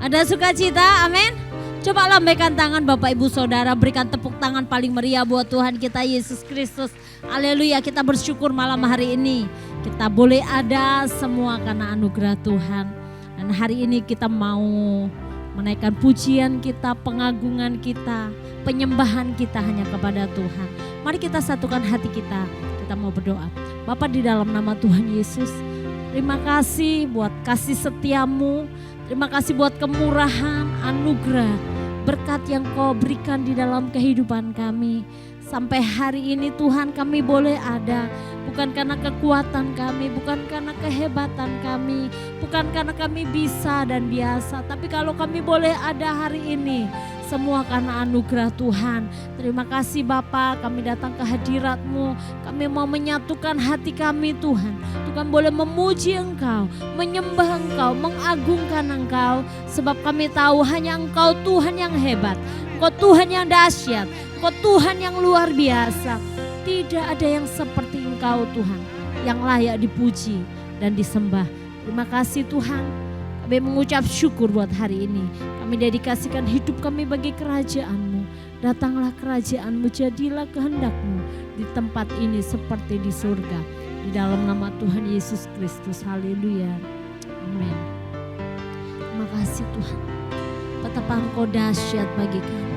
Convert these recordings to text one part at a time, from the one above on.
Ada sukacita, amin. Coba lambaikan tangan Bapak Ibu Saudara, berikan tepuk tangan paling meriah buat Tuhan kita Yesus Kristus. Haleluya, kita bersyukur malam hari ini. Kita boleh ada semua karena anugerah Tuhan. Dan hari ini kita mau menaikkan pujian kita, pengagungan kita, penyembahan kita hanya kepada Tuhan. Mari kita satukan hati kita mau berdoa. Bapa di dalam nama Tuhan Yesus, terima kasih buat kasih setiamu, terima kasih buat kemurahan, anugerah, berkat yang kau berikan di dalam kehidupan kami. Sampai hari ini Tuhan kami boleh ada, bukan karena kekuatan kami, bukan karena kehebatan kami, bukan karena kami bisa dan biasa. Tapi kalau kami boleh ada hari ini, semua karena anugerah Tuhan. Terima kasih Bapa, kami datang ke hadirat-Mu. Kami mau menyatukan hati kami Tuhan. Tuhan boleh memuji Engkau, menyembah Engkau, mengagungkan Engkau. Sebab kami tahu hanya Engkau Tuhan yang hebat. Engkau Tuhan yang dahsyat, Engkau Tuhan yang luar biasa. Tidak ada yang seperti Engkau Tuhan, yang layak dipuji dan disembah. Terima kasih Tuhan, kami mengucap syukur buat hari ini. Kami dedikasikan hidup kami bagi kerajaan-Mu. Datanglah kerajaan-Mu, jadilah kehendak-Mu di tempat ini seperti di surga. Di dalam nama Tuhan Yesus Kristus, haleluya, amin. Terima kasih Tuhan, betapa Engkau dahsyat bagi kami.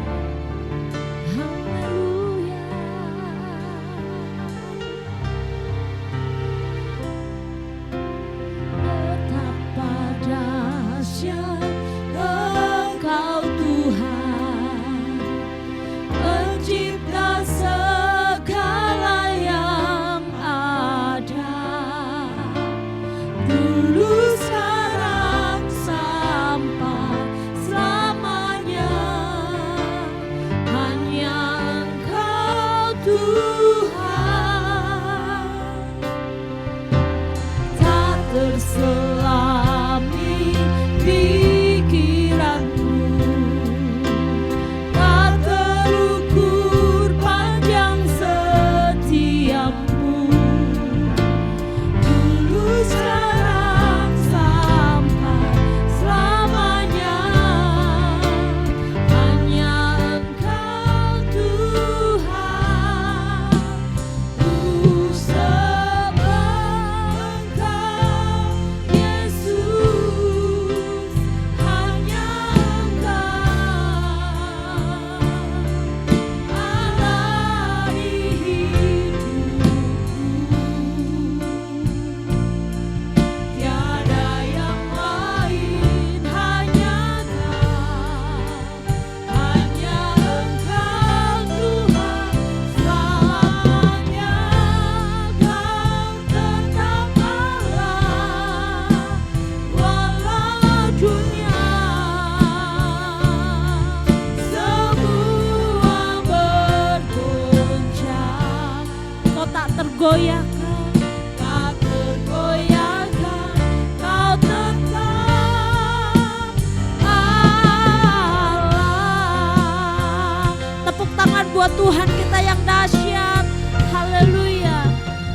Buat Tuhan kita yang dahsyat, haleluya.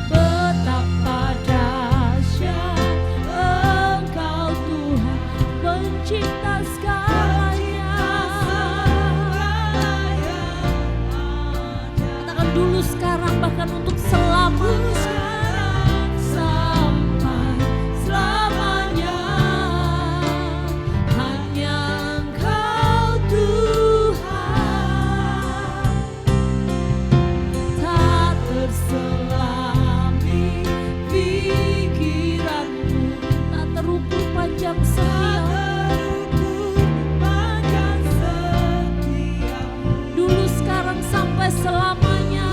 Betapa dahsyat Engkau Tuhan, pencipta segalanya. Katakan dulu, sekarang, bahkan untuk selamanya. Selamanya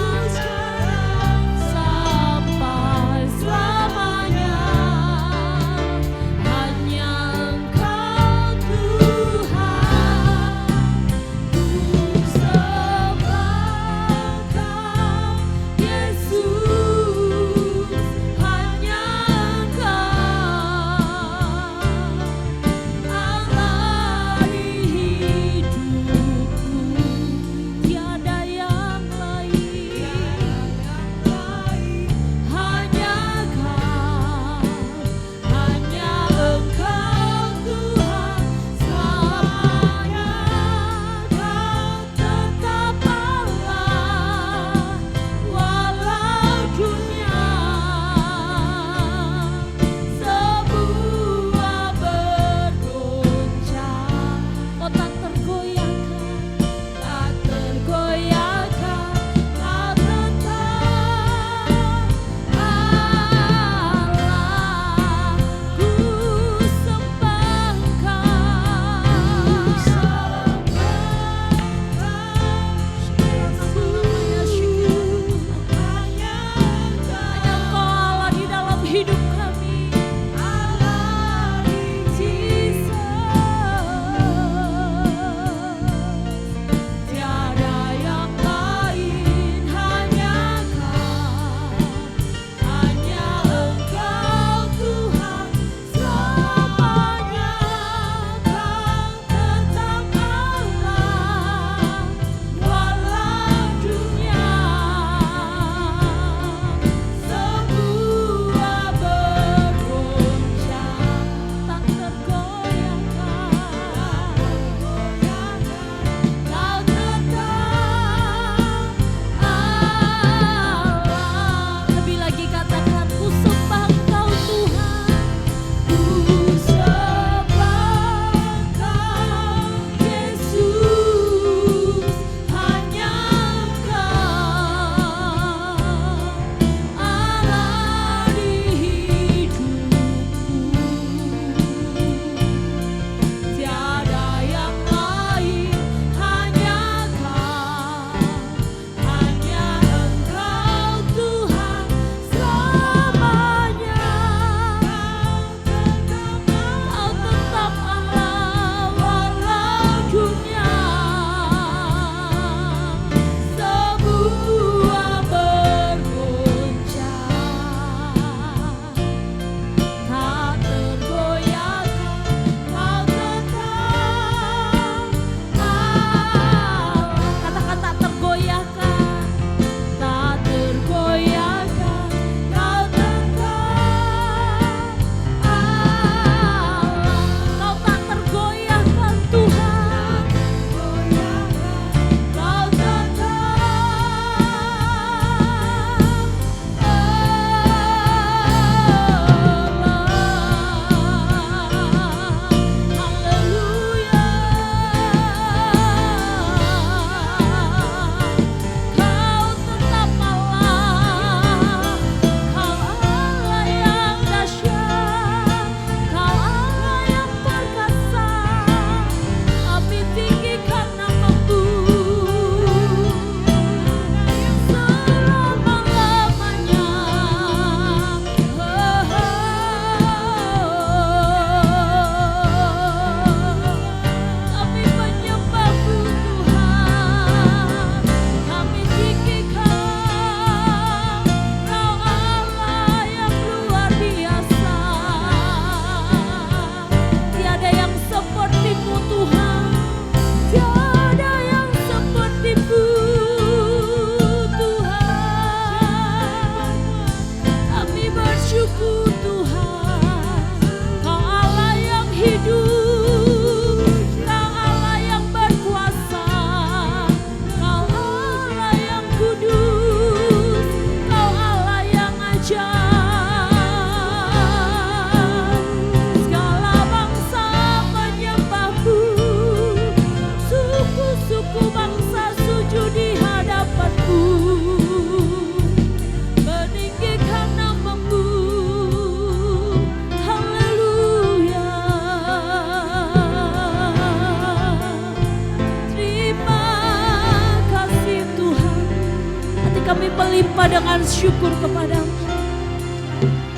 dengan syukur kepadamu.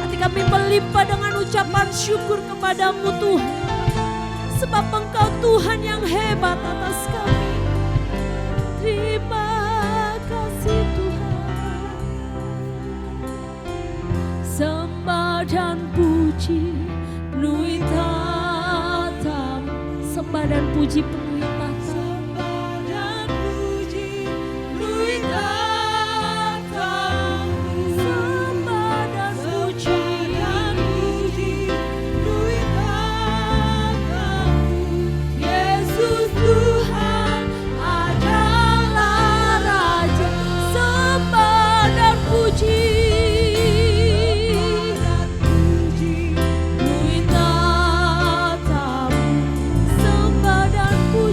Hati kami melimpah dengan ucapan syukur kepadamu Tuhan. Sebab Engkau Tuhan yang hebat atas kami. Terima kasih Tuhan. Sembah dan puji penuhi tatamu. Sembah dan puji penuhi tatamu. Sembah dan puji penuhi tatamu. Sembah dan puji penuhi tatamu. Yesus Tuhan adalah Raja. Sembah dan puji penuhi tatamu. Sembah dan puji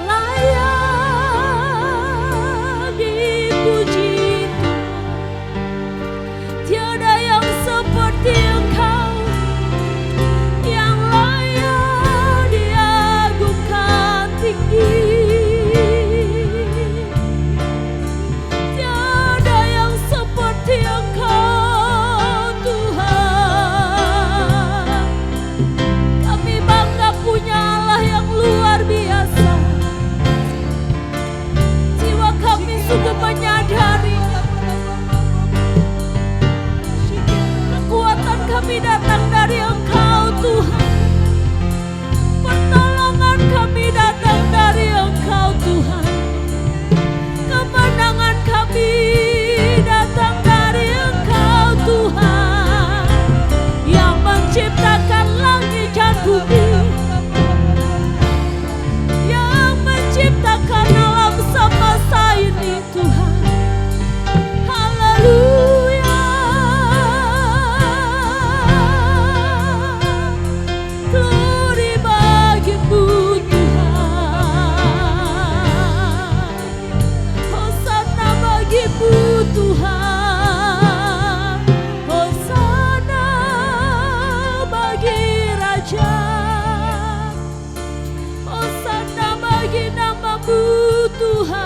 layak dipuji Tuhan. Tiada yang seperti Engkau, yang layak diagungkan tinggi. Tiada yang seperti Engkau Tuhan. Kami bangga punya Allah yang luar biasa. Jiwa kami sungguh menyadari kekuatan kami datang dari Engkau Tuhan. Pertolongan kami datang dari Engkau Tuhan. Kemenangan kami datang dari Engkau Tuhan, yang menciptakan langit dan bumi, yang menciptakan alam semesta ini Tuhan. Haleluya. Glory bagimu Tuhan. Hosana bagimu Tuhan. Hosana bagi Raja. Hosana bagi namamu Tuhan.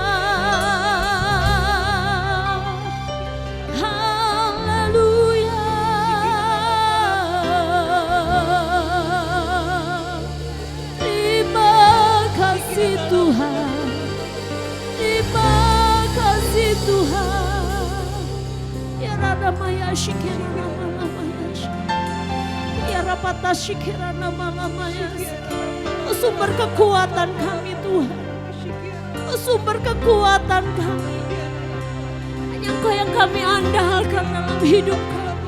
Haleluya. Terima kasih Tuhan. Terima kasih Tuhan. Ya Rada Maya Shikira Nama Maya Ya Rapata Shikira Nama Maya. Sumber kekuatan kami Tuhan. Sumber kekuatan kami. Hanya Engkau yang kami andalkan dalam hidup kami.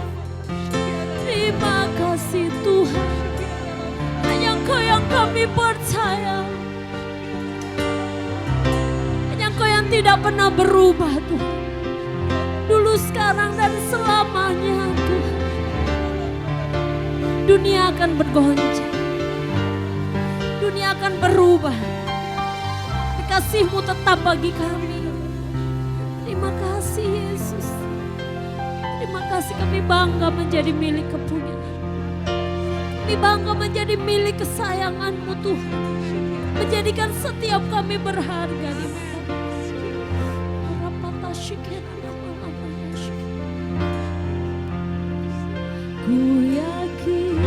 Terima kasih Tuhan. Hanya Engkau yang kami percaya. Hanya Engkau yang tidak pernah berubah Tuhan. Dulu, sekarang, dan selamanya Tuhan. Dunia akan bergoncang. Dunia akan berubah. Kasih-Mu tetap bagi kami. Terima kasih Yesus. Terima kasih, kami bangga menjadi milik kepunyaan. Kami bangga menjadi milik kesayangan-Mu Tuhan. Menjadikan setiap kami berharga di mata-Mu. Ku yakin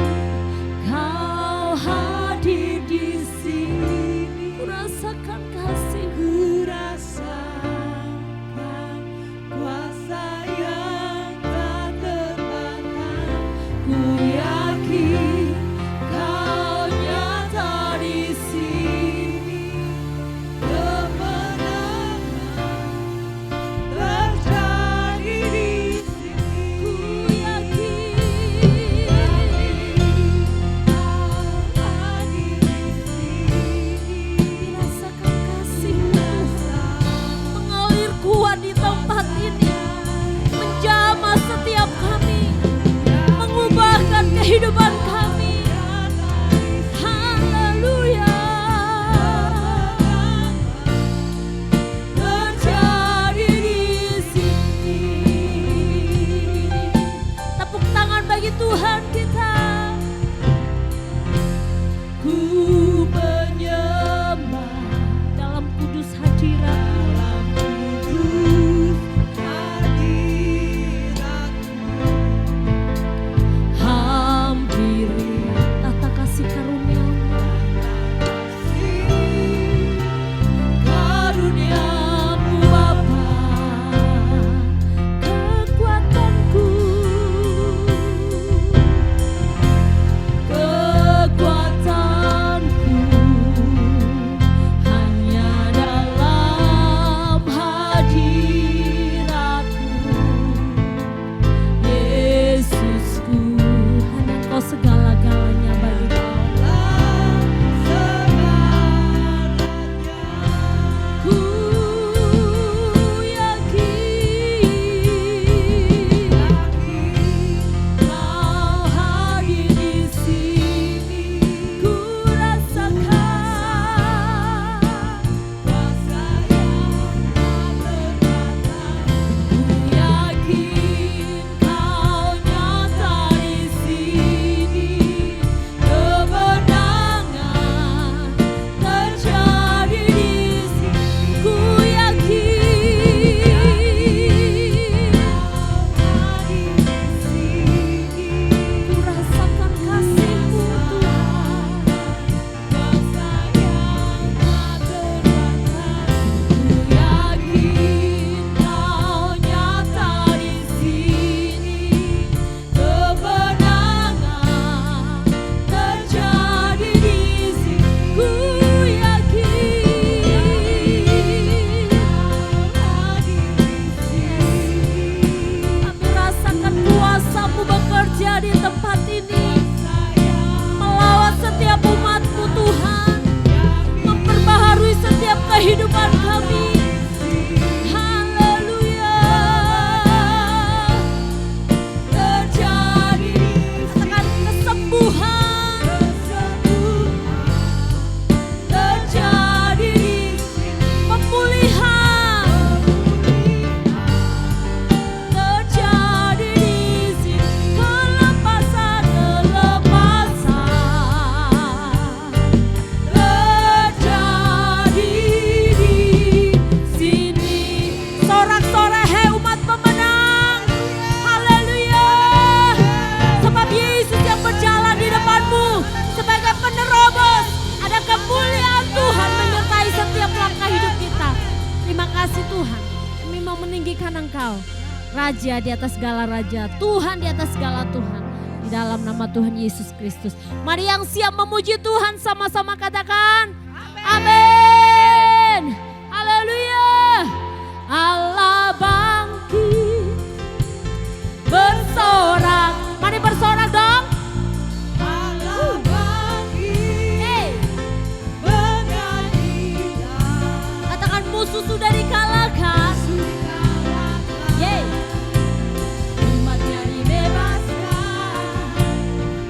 Kau hadir di sini. Ku rasakan kasih-Mu, rasakan kuasa yang tak terbatas. Ku yakin Kau nyata di sini. Kemenangan terjadi di sini. Ku yakin Engkau, Raja di atas segala raja, Tuhan di atas segala Tuhan. Di dalam nama Tuhan Yesus Kristus. Mari yang siap memuji Tuhan sama-sama katakan amin. Haleluya. Allah bangkit bersorak. Mari bersorak dong. Allah bangkit bernyanyilah. Katakan musuh sudah dikalahkan. Yeay. Umatnya dibebaskan.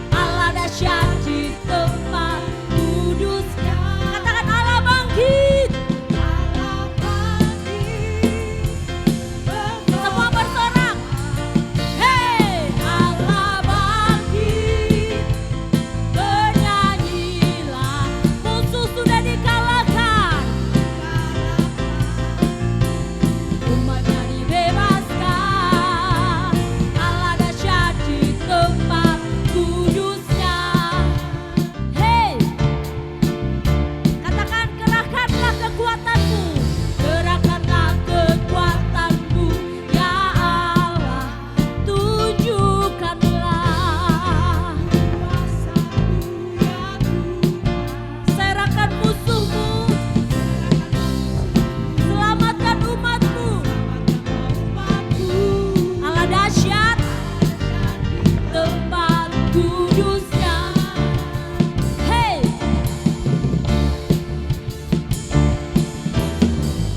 Allah dahsyat di tempat kudusnya. Katakan Allah bangkit. Allah bangkit Semua bersorak. Hey, Allah bangkit. Bernyanyilah. Musuh sudah dikalahkan. Umatnya dibebaskan. Allah dahsyat di tempat kudusnya. Hey, katakan kerahkanlah kekuatanmu. Kerahkanlah kekuatanmu ya Allah. Tunjukkanlah kuasamu ya Tuhan. serahkan musuhmu. Selamatkan umatmu. Allah dahsyat tempat kudusnya. Hey,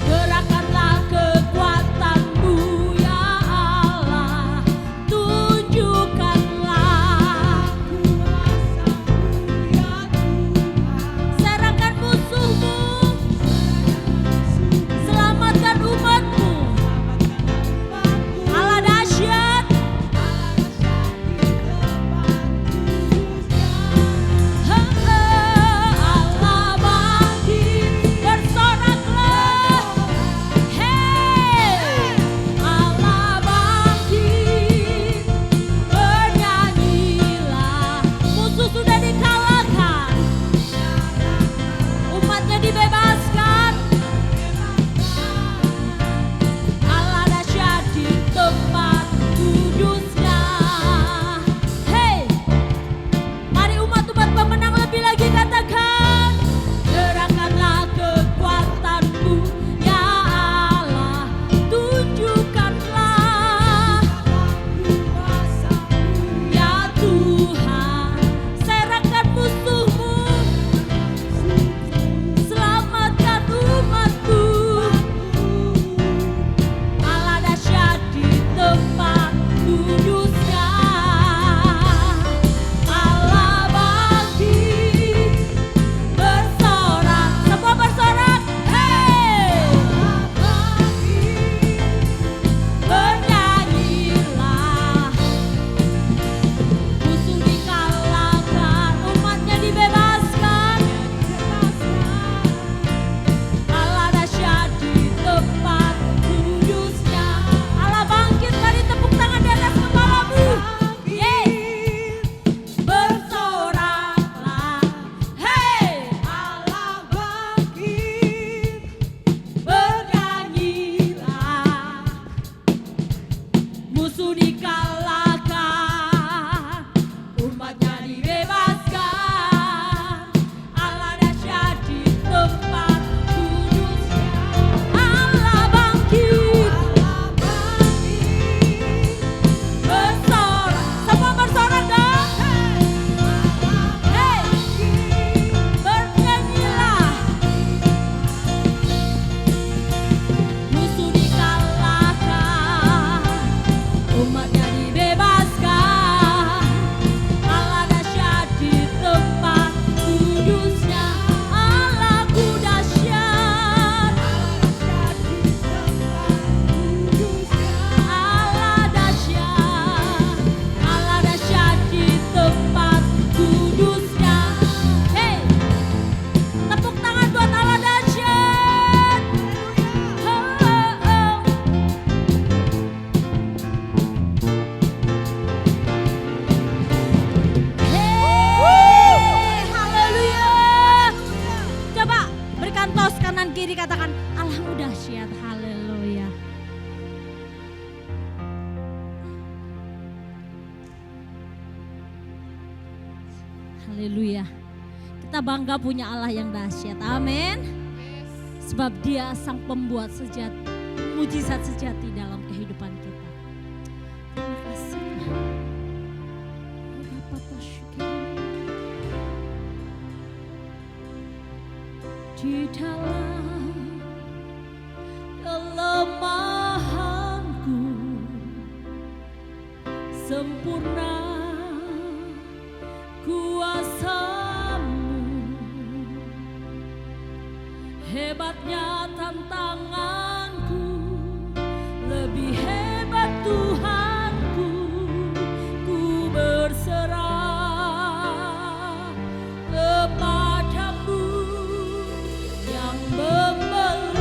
gerakanlah kekuatanmu ya Allah. Tunjukkanlah Kuasamu ya Tuhan. serahkan musuhmu. Selamatkan umatmu. Allah dahsyat. Allah bangkit, bersoraklah. Hey, Allah bangkit, bernyanyilah. Musuh sudah dikalahkan, umatnya dibebaskan. Allah dahsyat di tempat kudusnya. Hey, mari umat-umat pemenang lebih lagi katakan, gerakanlah kekuatanmu ya Allah. Tunjukkanlah ya Tuhan. Serahkan musuhmu. Selamatkan umatmu. Allah dahsyat di tempat kudusnya. Allah bangkit, bersorak. Semua bersorak. Hey, bernyanyilah. Musuh dikalahkan, umatnya dibebaskan. Allah dahsyat di tempat kudusnya. Allah bangkit, mari tepuk tangan di atas kepalamu. Yeay, bersoraklah. Hey, Allah bangkit bernyanyilah. Musuh dikalahkan, umatnya dibebaskan. Allah dahsyat di tempat kudusnya. Allah bangkit, bersorak. Semua bersorak dong. Hey, bernyanyilah. Musuh dikalahkan, umatnya dibebaskan. Allah dahsyat di tempat kudusnya. Allahku dahsyat. Allah dahsyat. Allah dahsyat di tempat kudusnya. Hey, tepuk tangan buat Allah dahsyat. Oh, oh, oh. Hey, haleluya. Coba berikan tos kanan kiri, katakan Allahmu dahsyat. Haleluya. Haleluya. Kita bangga punya Allah yang dahsyat. Amin. Sebab Dia sang pembuat sejati, mujizat sejati dalam kehidupan kita. Terima kasih Tuhan. Di dalam kelemahanku sempurna kuasa-Mu, hebatnya tantanganku, lebih hebat Tuhanku, ku berserah kepada-Mu yang membelah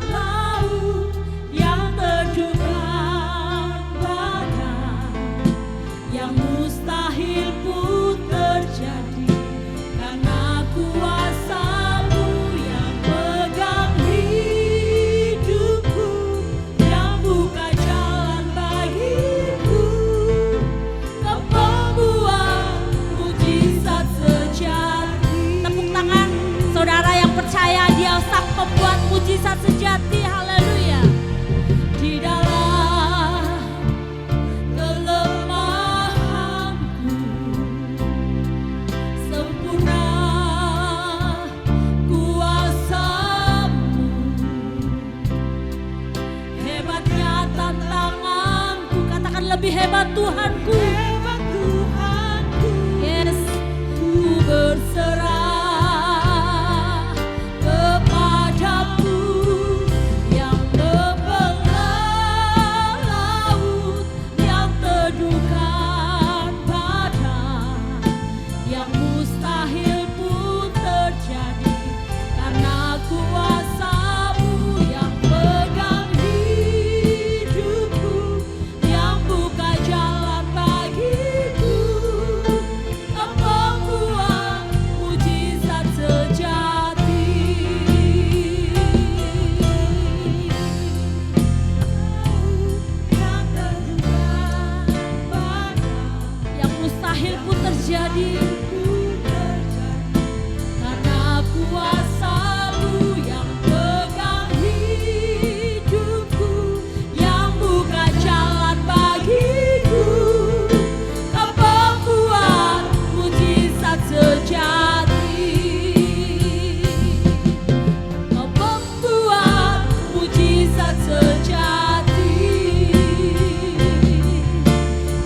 laut, yang terjunkan badai, yang mustahil pun terjadi karena kuasa-Mu yang pegang hidupku, yang buka jalan bagiku. Kau pembuat mujizat sejati. Tepuk tangan saudara yang percaya Dia sang pembuat mujizat sejati. Haleluya. Di dalam kelemahanku sempurna kuasa-Mu, hebatnya tantanganku. Katakan lebih hebat Tuhanku. Hebat Tuhanku. Yes. Ku berserah kepada-Mu yang membelah laut, yang teduhkan badai, yang mustahil pun terjadi karena kuasa-Mu yang pegang hidupku, yang buka jalan bagiku. Kau pembuat mujizat sejati. Yang terjunkan badai, yang mustahil pun terjadi karena kuasa-Mu yang pegang hidupku, yang buka jalan bagiku. Kau pembuat mujizat sejati. Kau pembuat mujizat sejati.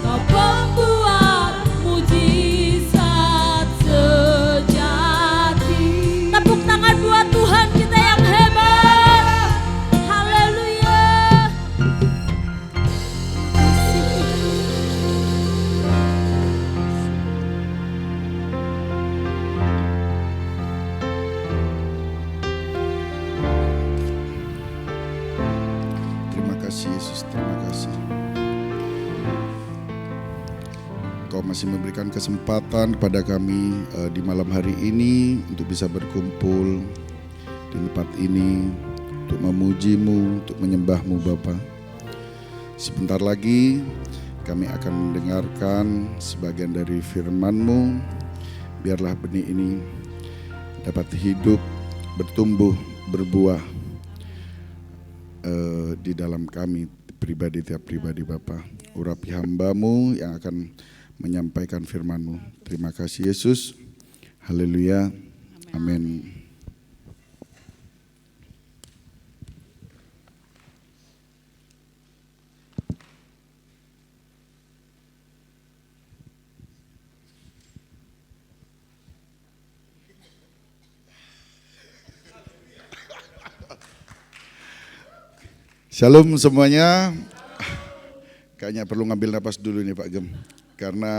Kau pembuat mujizat sejati. Tepuk tangan buat Tuhan kita yang hebat. Haleluya. Terima kasih Yesus, terima kasih. Kau masih memberikan kesempatan kepada kami di malam hari ini untuk bisa berkumpul di tempat ini untuk memuji-Mu, untuk menyembah-Mu Bapa. Sebentar lagi kami akan mendengarkan sebagian dari firman-Mu. Biarlah benih ini dapat hidup, bertumbuh, berbuah di dalam kami pribadi, tiap pribadi Bapa. Urapi hamba-Mu yang akan menyampaikan firman-Mu. Terima kasih Yesus. Haleluya. Amin. Shalom semuanya. Kayaknya perlu ngambil napas dulu nih Pak Gem. Karena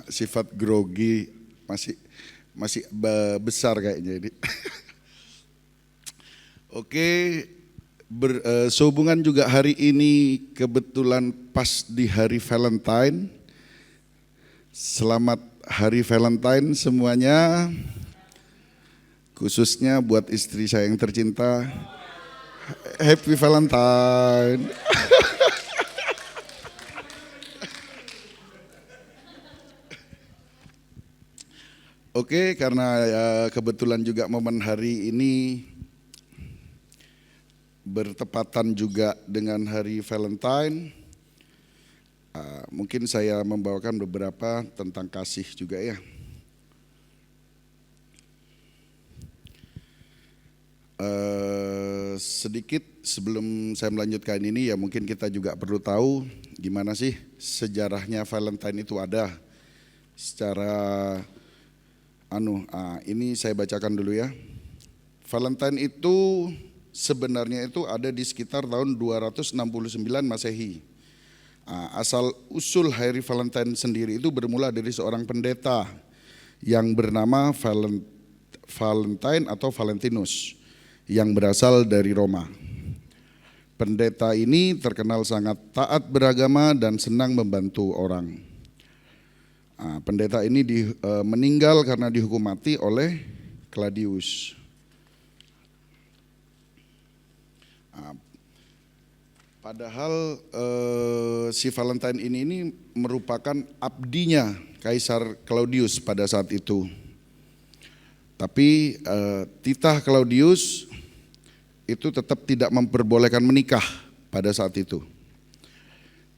sifat grogi masih besar kayaknya ini. Oke, sehubungan juga hari ini kebetulan pas di hari Valentine. Selamat hari Valentine semuanya. Khususnya buat istri saya yang tercinta. Happy Valentine. Oke, karena kebetulan juga momen hari ini bertepatan juga dengan hari Valentine, mungkin saya membawakan beberapa tentang kasih juga ya. Sedikit sebelum saya melanjutkan ini ya mungkin kita juga perlu tahu gimana sih sejarahnya Valentine itu ada. Secara ini saya bacakan dulu ya. Valentine itu sebenarnya itu ada di sekitar tahun 269 Masehi. Asal usul hari Valentine sendiri itu bermula dari seorang pendeta yang bernama Valentine atau Valentinus yang berasal dari Roma. Pendeta ini terkenal sangat taat beragama dan senang membantu orang. Pendeta ini meninggal karena dihukum mati oleh Claudius. Padahal si Valentine ini merupakan abdinya Kaisar Claudius pada saat itu. Tapi titah Claudius itu tetap tidak memperbolehkan menikah pada saat itu.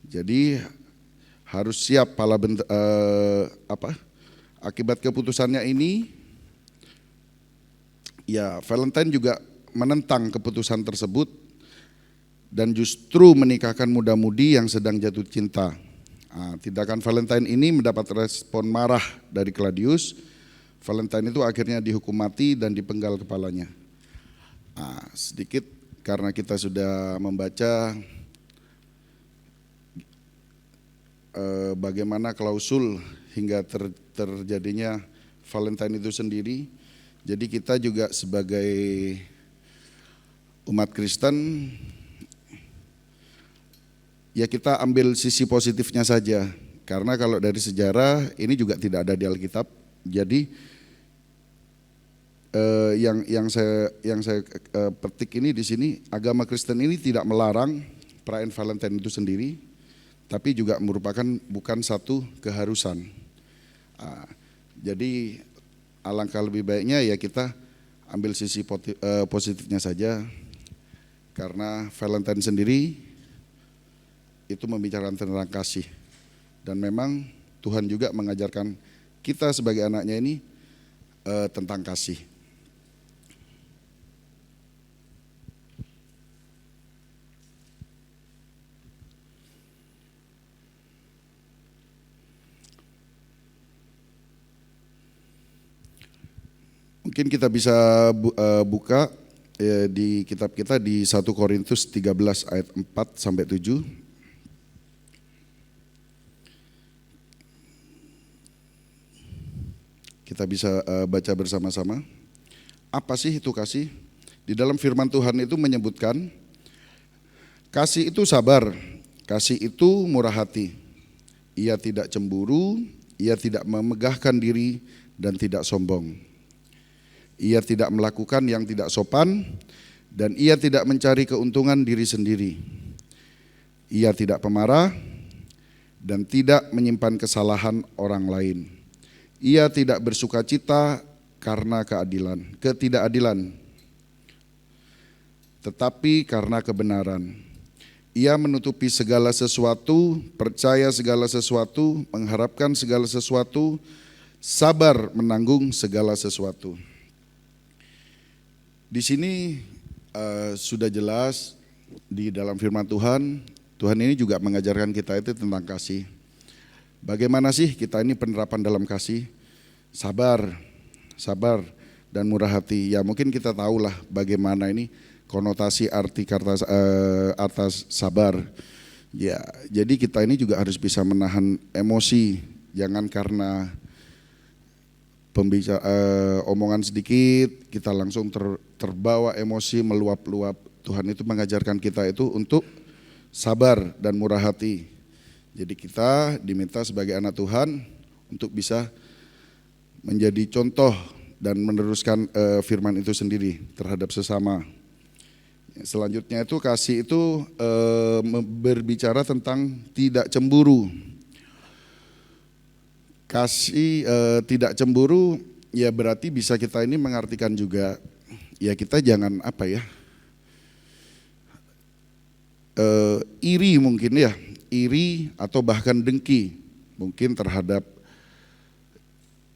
Jadi harus siap akibat keputusannya ini. Ya, Valentine juga menentang keputusan tersebut dan justru menikahkan muda-mudi yang sedang jatuh cinta. Tindakan Valentine ini mendapat respon marah dari Claudius. Valentine itu akhirnya dihukum mati dan dipenggal kepalanya. Sedikit karena kita sudah membaca bagaimana klausul hingga terjadinya Valentine itu sendiri. Jadi kita juga sebagai umat Kristen, ya kita ambil sisi positifnya saja. Karena kalau dari sejarah ini juga tidak ada di Alkitab. Jadi yang saya petik ini di sini, agama Kristen ini tidak melarang perayaan Valentine itu sendiri, tapi juga merupakan bukan satu keharusan. Jadi alangkah lebih baiknya ya kita ambil sisi positifnya saja, karena Valentine sendiri itu membicarakan tentang kasih, dan memang Tuhan juga mengajarkan kita sebagai anaknya ini tentang kasih. Mungkin kita bisa buka di kitab kita di 1 Korintus 13 ayat 4 sampai 7. Kita bisa baca bersama-sama. Apa sih itu kasih? Di dalam firman Tuhan itu menyebutkan kasih itu sabar, kasih itu murah hati. Ia tidak cemburu, ia tidak memegahkan diri dan tidak sombong. Ia tidak melakukan yang tidak sopan, dan ia tidak mencari keuntungan diri sendiri. Ia tidak pemarah dan tidak menyimpan kesalahan orang lain. Ia tidak bersukacita karena ketidakadilan, tetapi karena kebenaran. Ia menutupi segala sesuatu, percaya segala sesuatu, mengharapkan segala sesuatu, sabar menanggung segala sesuatu. Di sini sudah jelas di dalam firman Tuhan, Tuhan ini juga mengajarkan kita itu tentang kasih. Bagaimana sih kita ini penerapan dalam kasih? Sabar dan murah hati. Ya mungkin kita tahulah bagaimana ini konotasi arti kata atas sabar. Ya, jadi kita ini juga harus bisa menahan emosi, jangan karena omongan sedikit kita langsung terbawa emosi meluap-luap. Tuhan itu mengajarkan kita itu untuk sabar dan murah hati. Jadi kita diminta sebagai anak Tuhan untuk bisa menjadi contoh dan meneruskan firman itu sendiri terhadap sesama. Selanjutnya itu kasih itu berbicara tentang tidak cemburu. Kasih tidak cemburu ya berarti bisa kita ini mengartikan juga, ya kita jangan apa ya, iri mungkin ya, iri atau bahkan dengki mungkin terhadap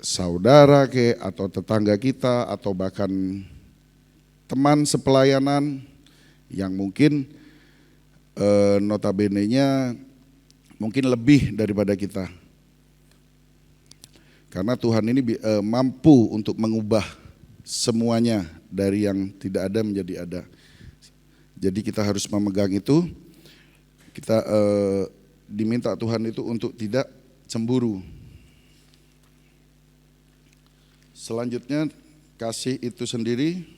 saudara atau tetangga kita atau bahkan teman sepelayanan yang mungkin notabene-nya mungkin lebih daripada kita. Karena Tuhan ini mampu untuk mengubah semuanya dari yang tidak ada menjadi ada. Jadi kita harus memegang itu. Kita diminta Tuhan itu untuk tidak cemburu. Selanjutnya, kasih itu sendiri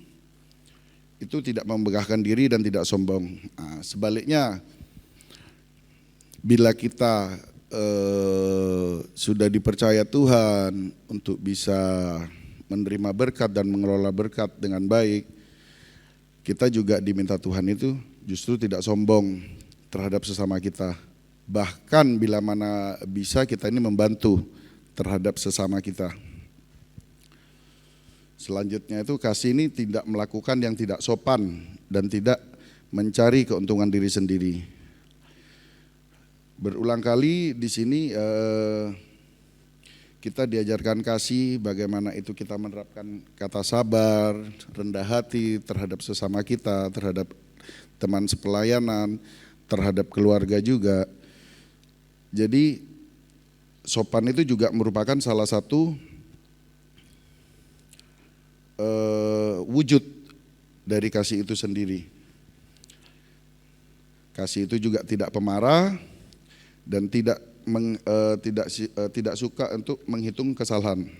itu tidak membegahkan diri dan tidak sombong. Nah, sebaliknya, bila kita sudah dipercaya Tuhan untuk bisa menerima berkat dan mengelola berkat dengan baik, kita juga diminta Tuhan itu justru tidak sombong terhadap sesama kita. Bahkan bila mana bisa kita ini membantu terhadap sesama kita. Selanjutnya itu kasih ini tidak melakukan yang tidak sopan dan tidak mencari keuntungan diri sendiri. Berulang kali di sini kita diajarkan kasih, bagaimana itu kita menerapkan kata sabar, rendah hati terhadap sesama kita, terhadap teman sepelayanan, terhadap keluarga juga. Jadi sopan itu juga merupakan salah satu wujud dari kasih itu sendiri. Kasih itu juga tidak pemarah dan tidak suka untuk menghitung kesalahan.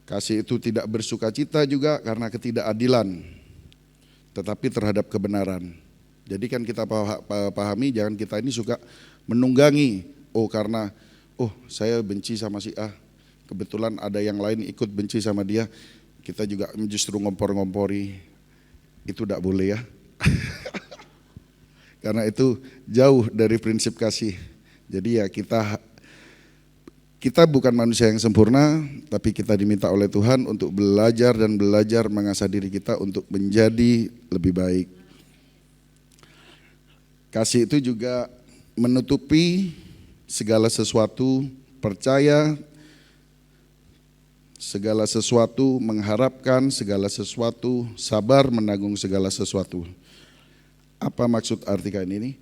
Kasih itu tidak bersuka cita juga karena ketidakadilan, tetapi terhadap kebenaran. Jadi kan kita pahami, jangan kita ini suka menunggangi, karena saya benci sama si A, kebetulan ada yang lain ikut benci sama dia, kita juga justru ngompor-ngompori. Itu tidak boleh ya. Karena itu jauh dari prinsip kasih. Jadi ya kita bukan manusia yang sempurna, tapi kita diminta oleh Tuhan untuk belajar dan belajar mengasah diri kita untuk menjadi lebih baik. Kasih itu juga menutupi segala sesuatu, percaya segala sesuatu, mengharapkan segala sesuatu, sabar menanggung segala sesuatu. Apa maksud artikan ini?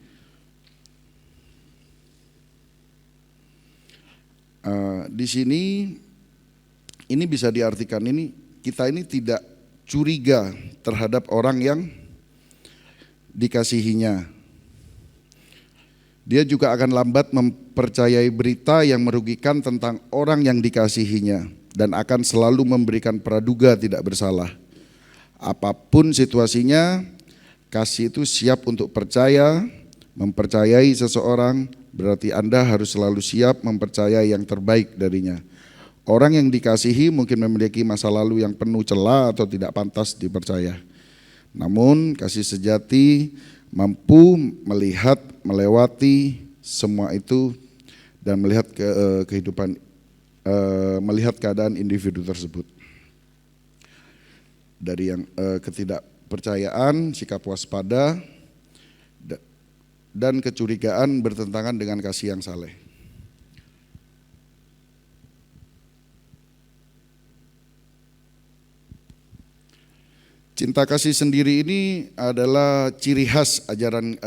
Di sini ini bisa diartikan kita ini tidak curiga terhadap orang yang dikasihinya. Dia juga akan lambat mempercayai berita yang merugikan tentang orang yang dikasihinya dan akan selalu memberikan praduga tidak bersalah. Apapun situasinya, kasih itu siap untuk percaya, mempercayai seseorang, berarti Anda harus selalu siap mempercayai yang terbaik darinya. Orang yang dikasihi mungkin memiliki masa lalu yang penuh celah atau tidak pantas dipercaya. Namun kasih sejati mampu melihat, melewati semua itu dan melihat kehidupan, melihat keadaan individu tersebut. Dari yang ketidakpercayaan, sikap waspada, dan kecurigaan bertentangan dengan kasih yang saleh. Cinta kasih sendiri ini adalah ciri khas ajaran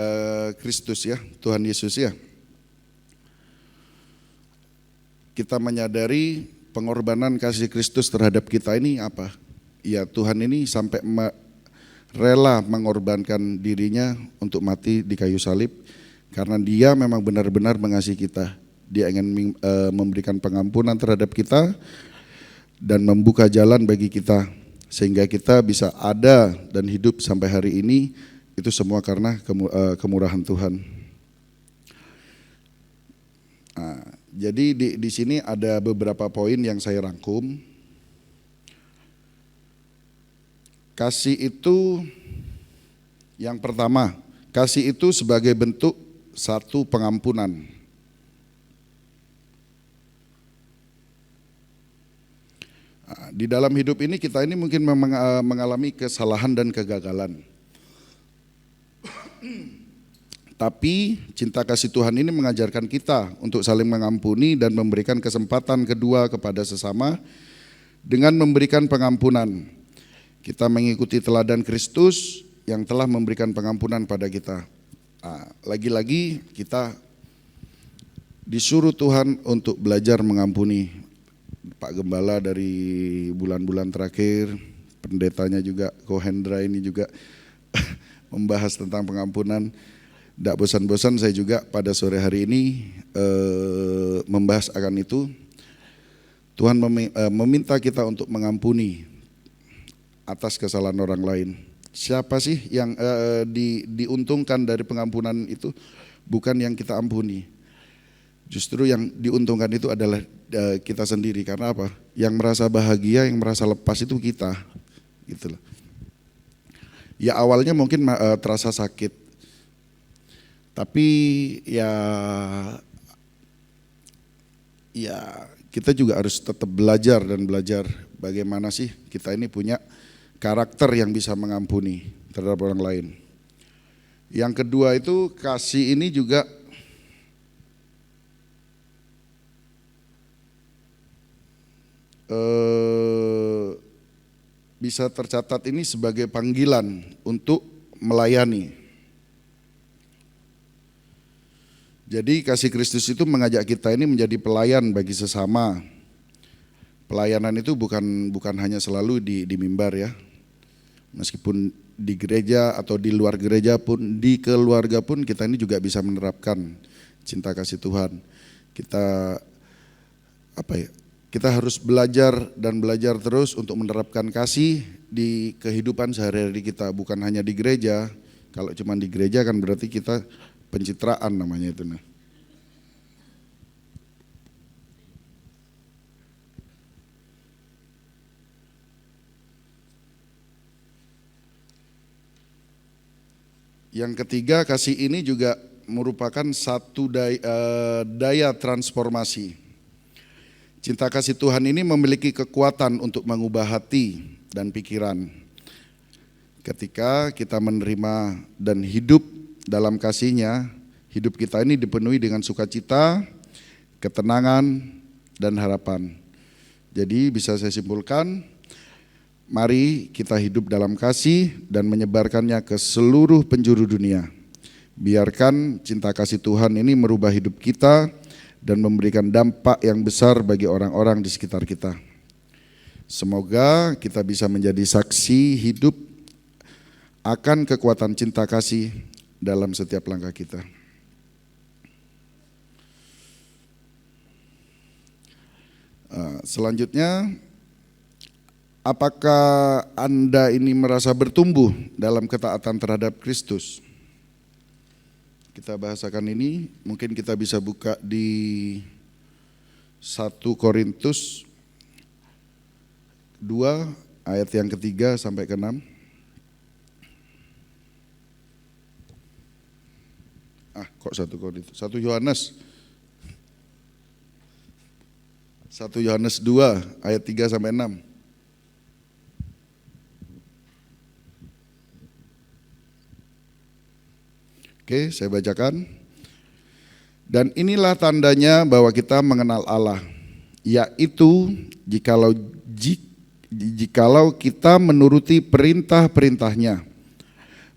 Kristus ya, Tuhan Yesus ya. Kita menyadari pengorbanan kasih Kristus terhadap kita ini apa? Ya Tuhan ini sampai rela mengorbankan dirinya untuk mati di kayu salib karena dia memang benar-benar mengasihi kita. Dia ingin memberikan pengampunan terhadap kita dan membuka jalan bagi kita sehingga kita bisa ada dan hidup sampai hari ini. Itu semua karena kemurahan Tuhan. Nah, jadi di sini ada beberapa poin yang saya rangkum. Kasih itu yang pertama, kasih itu sebagai bentuk satu pengampunan. Di dalam hidup ini kita ini mungkin memang mengalami kesalahan dan kegagalan. Tapi cinta kasih Tuhan ini mengajarkan kita untuk saling mengampuni dan memberikan kesempatan kedua kepada sesama dengan memberikan pengampunan. Kita mengikuti teladan Kristus yang telah memberikan pengampunan pada kita. Lagi-lagi kita disuruh Tuhan untuk belajar mengampuni. Pak Gembala dari bulan-bulan terakhir, pendetanya juga, Kohendra ini juga membahas tentang pengampunan. Tidak bosan-bosan saya juga pada sore hari ini membahas akan itu. Tuhan meminta kita untuk mengampuni atas kesalahan orang lain. Siapa sih yang diuntungkan dari pengampunan itu? Bukan yang kita ampuni. Justru yang diuntungkan itu adalah kita sendiri. Karena apa? Yang merasa bahagia, yang merasa lepas itu kita. Gitu loh. Ya awalnya mungkin terasa sakit. Tapi ya kita juga harus tetap belajar dan belajar bagaimana sih kita ini punya karakter yang bisa mengampuni terhadap orang lain. Yang kedua itu kasih ini juga bisa tercatat ini sebagai panggilan untuk melayani. Jadi kasih Kristus itu mengajak kita ini menjadi pelayan bagi sesama. Pelayanan itu bukan hanya selalu di mimbar ya. Meskipun di gereja atau di luar gereja pun, di keluarga pun kita ini juga bisa menerapkan cinta kasih Tuhan. Kita harus belajar dan belajar terus untuk menerapkan kasih di kehidupan sehari-hari kita, bukan hanya di gereja. Kalau cuma di gereja kan berarti kita pencitraan namanya itu. Yang ketiga, kasih ini juga merupakan satu daya transformasi. Cinta kasih Tuhan ini memiliki kekuatan untuk mengubah hati dan pikiran. Ketika kita menerima dan hidup dalam kasih-Nya, hidup kita ini dipenuhi dengan sukacita, ketenangan, dan harapan. Jadi bisa saya simpulkan, mari kita hidup dalam kasih dan menyebarkannya ke seluruh penjuru dunia. Biarkan cinta kasih Tuhan ini merubah hidup kita dan memberikan dampak yang besar bagi orang-orang di sekitar kita. Semoga kita bisa menjadi saksi hidup akan kekuatan cinta kasih dalam setiap langkah kita. Selanjutnya, apakah Anda ini merasa bertumbuh dalam ketaatan terhadap Kristus? Kita bahasakan ini, mungkin kita bisa buka di 1 Korintus 2 ayat yang ketiga sampai ke-6. Kok 1 Korintus? 1 Yohanes. 1 Yohanes 2 ayat 3 sampai 6. Oke, saya bacakan. Dan inilah tandanya bahwa kita mengenal Allah, yaitu jikalau kita menuruti perintah-perintahnya.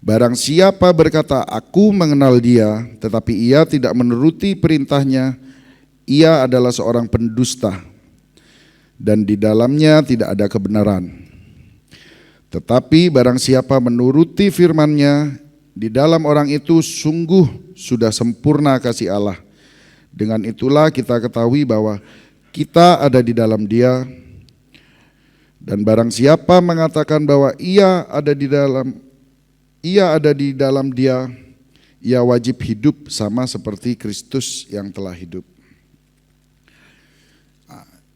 Barang siapa berkata, aku mengenal Dia, tetapi ia tidak menuruti perintahnya, ia adalah seorang pendusta, dan di dalamnya tidak ada kebenaran. Tetapi barang siapa menuruti firman-Nya, di dalam orang itu sungguh sudah sempurna kasih Allah. Dengan itulah kita ketahui bahwa kita ada di dalam Dia. Dan barang siapa mengatakan bahwa ia ada di dalam Dia, ia wajib hidup sama seperti Kristus yang telah hidup.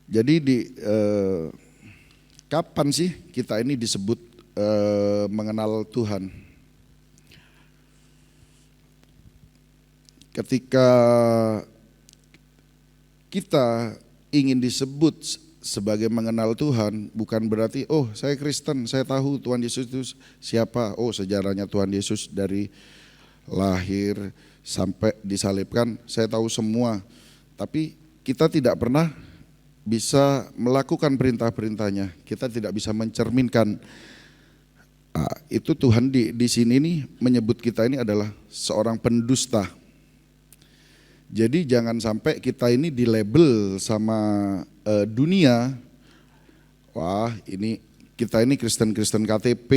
Jadi kapan sih kita ini disebut mengenal Tuhan? Ketika kita ingin disebut sebagai mengenal Tuhan bukan berarti oh saya Kristen, saya tahu Tuhan Yesus itu siapa. Oh sejarahnya Tuhan Yesus dari lahir sampai disalibkan saya tahu semua. Tapi kita tidak pernah bisa melakukan perintah-perintahnya. Kita tidak bisa mencerminkan. Itu Tuhan di sini nih menyebut kita ini adalah seorang pendusta. Jadi jangan sampai kita ini dilabel sama dunia, wah ini kita ini Kristen-Kristen KTP.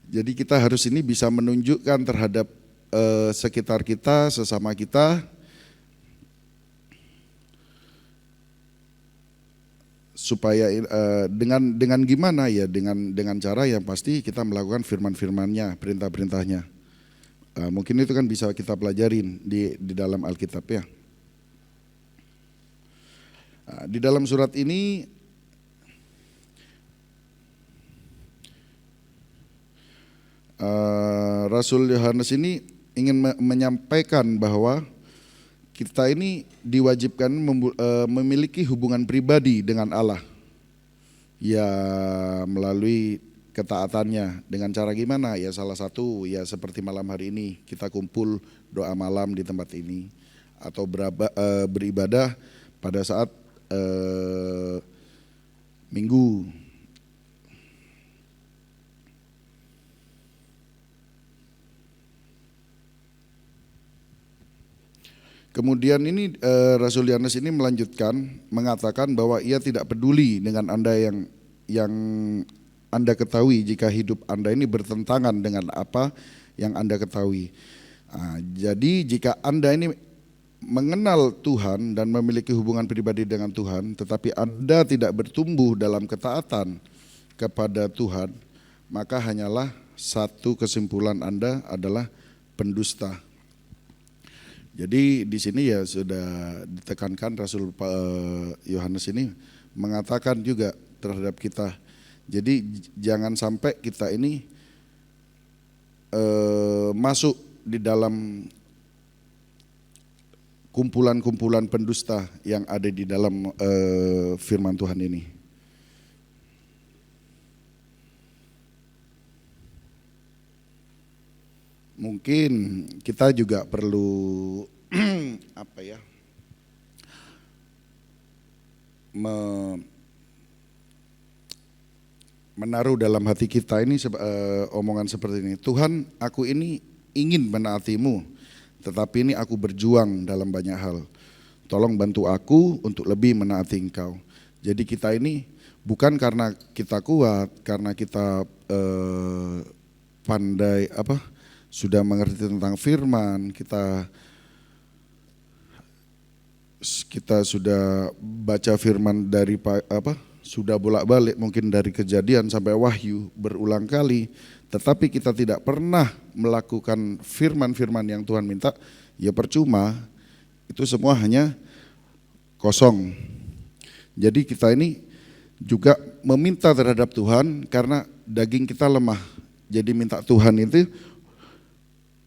Jadi kita harus ini bisa menunjukkan terhadap sekitar kita, sesama kita, supaya dengan gimana ya, dengan cara yang pasti kita melakukan firman-firmannya, perintah-perintahnya. Mungkin itu kan bisa kita pelajarin di dalam Alkitab ya. Di dalam surat ini Rasul Yohanes ini ingin menyampaikan bahwa kita ini diwajibkan memiliki hubungan pribadi dengan Allah. Ya melalui ketaatannya. Dengan cara gimana? Ya salah satu ya seperti malam hari ini kita kumpul doa malam di tempat ini. Atau beribadah pada saat Minggu. Kemudian ini Rasul Yohanes ini melanjutkan mengatakan bahwa ia tidak peduli dengan Anda yang Anda ketahui jika hidup Anda ini bertentangan dengan apa yang Anda ketahui. Jadi jika Anda ini mengenal Tuhan dan memiliki hubungan pribadi dengan Tuhan, tetapi Anda tidak bertumbuh dalam ketaatan kepada Tuhan, maka hanyalah satu kesimpulan Anda adalah pendusta. Jadi di sini ya sudah ditekankan Rasul Yohanes ini mengatakan juga terhadap kita. Jadi jangan sampai kita ini masuk di dalam kumpulan-kumpulan pendusta yang ada di dalam firman Tuhan ini. Mungkin kita juga perlu menaruh dalam hati kita ini omongan seperti ini. Tuhan, aku ini ingin menaatimu, tetapi ini aku berjuang dalam banyak hal. Tolong bantu aku untuk lebih menaati Engkau. Jadi kita ini bukan karena kita kuat, karena kita pandai sudah mengerti tentang firman, kita sudah baca firman dari sudah bolak-balik mungkin dari Kejadian sampai Wahyu berulang kali, tetapi kita tidak pernah melakukan firman-firman yang Tuhan minta, ya percuma, itu semua hanya kosong. Jadi kita ini juga meminta terhadap Tuhan karena daging kita lemah, jadi minta Tuhan itu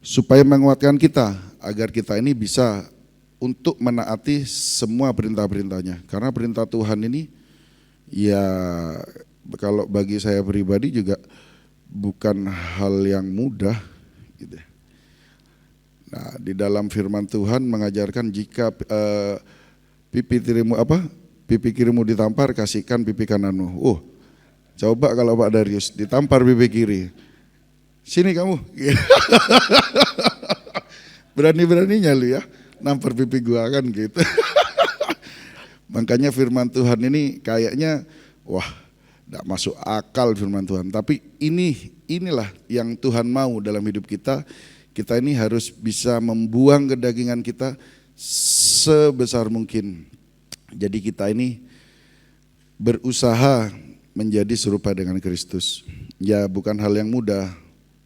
supaya menguatkan kita agar kita ini bisa untuk menaati semua perintah-perintahnya. Karena perintah Tuhan ini ya kalau bagi saya pribadi juga bukan hal yang mudah gitu. Nah, di dalam firman Tuhan mengajarkan jika pipi kirimu ditampar, kasihkan pipi kananmu. Coba kalau Pak Darius ditampar pipi kiri. Sini kamu. Berani-beraninya lu ya, nampar pipi gua kan gitu. Makanya firman Tuhan ini kayaknya enggak masuk akal firman Tuhan. Tapi inilah yang Tuhan mau dalam hidup kita. Kita ini harus bisa membuang kedagingan kita sebesar mungkin. Jadi kita ini berusaha menjadi serupa dengan Kristus. Ya bukan hal yang mudah.